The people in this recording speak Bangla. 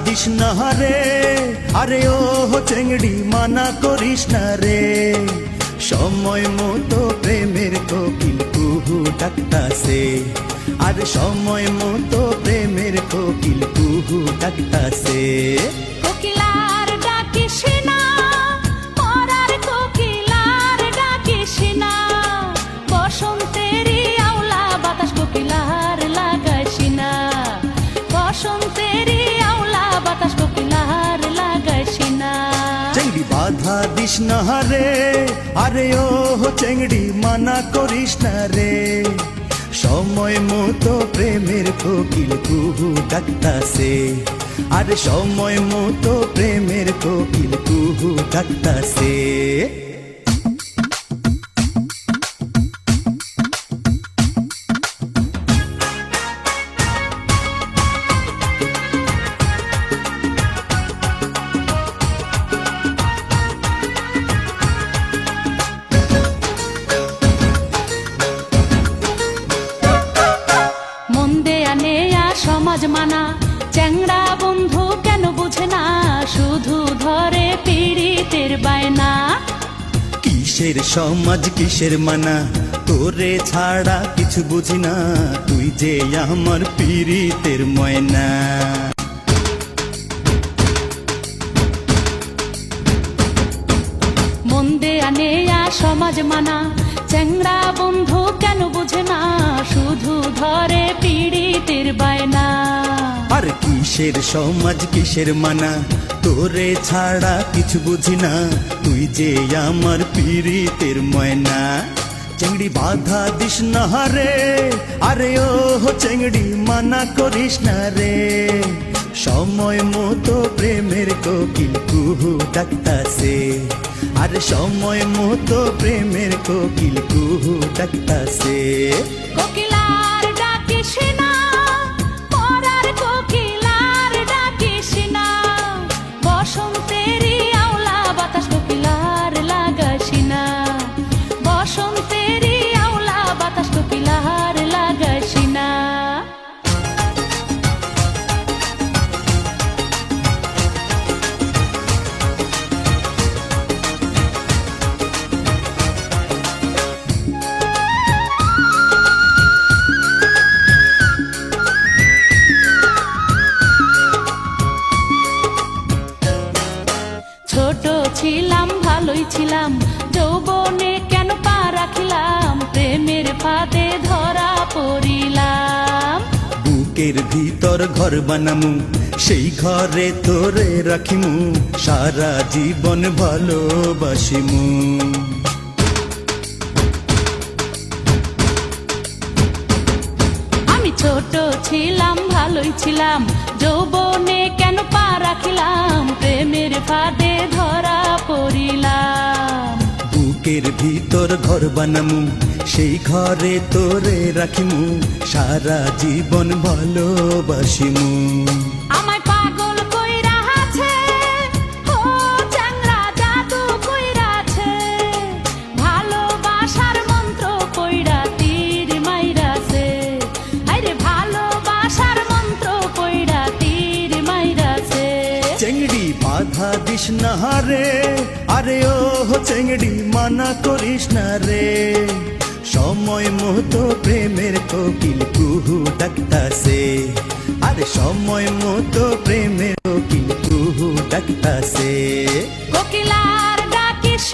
দিস না রে, আরে ও চেংড়ি মানা করিস না রে। সময় মতো প্রেমের কোকিল কুহু ডাকতাছে, আর সময় মতো প্রেমের কোকিল কুহু ডাকতাছে। কোকিলার ডাকিস না, মরার কোকিলার ডাকিস না, বসন্তেরই আওলা বাতাস কোকিলার লাগাইস না, বসন্তেরই আওলা বাতাস কোকিলার লাগাইস না। চেংড়ি বাধা দিস না রে, আরে ও চেংড়ি মানা করিস না রে। সময় মতো প্রেমের কোকিল কুহু ডাকতাছে, আর সময় মতো প্রেমের কোকিল কুহু ডাকতাছে। সমাজ মানা চ্যাংড়া বন্ধু কেন বুঝে না, শুধু ধরে পীড়িতের বায়না। কিসের সমাজ কিসের মানা, তোরে ছাড়া কিছু বুঝি না, তুই যে আমার পীড়িতের ময়না। মন দেয়া নেয়া সমাজ মানা চ্যাংড়া বন্ধু কেন বুঝে না, শুধু ধরে পীড়িতের বায়না। আর কিসের সমাজ কিসের মানা, তোরে ছাড়া কিছু বুঝি না, তুই যে আমার পীড়িতের ময়না। চেংড়ি বাধা দিস না রে, আরে ও চেংড়ি মানা করিস না রে। সময় মতো প্রেমের কোকিল কুহু ডাকতাছে, আর সময় মতো প্রেমের কোকিল কুহু ডাকতাছে। কোকিলার ডাকিস না, মরার কোকিলার ডাকিস না, বসন্তেরই আওলা বাতাস কোকিলার লাগাইস না, বসন্তেরই আওলা বাতাস কোকিলার লাগাইস না। ছোট ছিলাম ভালোই ছিলাম, যৌবনে কেন পা রাখিলাম, প্রেমের ফাঁদে ধরা পড়িলাম। বুকের ভিতর ঘর বানামু, সেই ঘরে তোরে রাখিমু, সারা জীবন ভালোবাসিমু। আমি ছোট ছিলাম ভালোই ছিলাম, যৌবনে কেন পা রাখিলাম, প্রেমের ফাঁদে ধরা পড়িলাম। বুকের ভিতর ঘর বানামু, সেই ঘরে তোরে রাখিমু, সারা জীবন ভালোবাসিমু। আমায় পাগল কইরা আছে, ও চ্যাংড়া জাদু কইরা আছে, ভালোবাসার মন্ত্র কইরা তীর মাইরাছে, আরে ভালোবাসার মন্ত্র কইরা তীর মাইরাছে। চেংড়ি বাধা দিস না রে, আরে ও চেংড়ি মানা করিস না রে। সময় মতো প্রেমের কোকিল কুহু ডাকতাছে, আর সময় মতো প্রেমের কোকিল কুহু ডাকতাছে। কোকিলার ডাকিস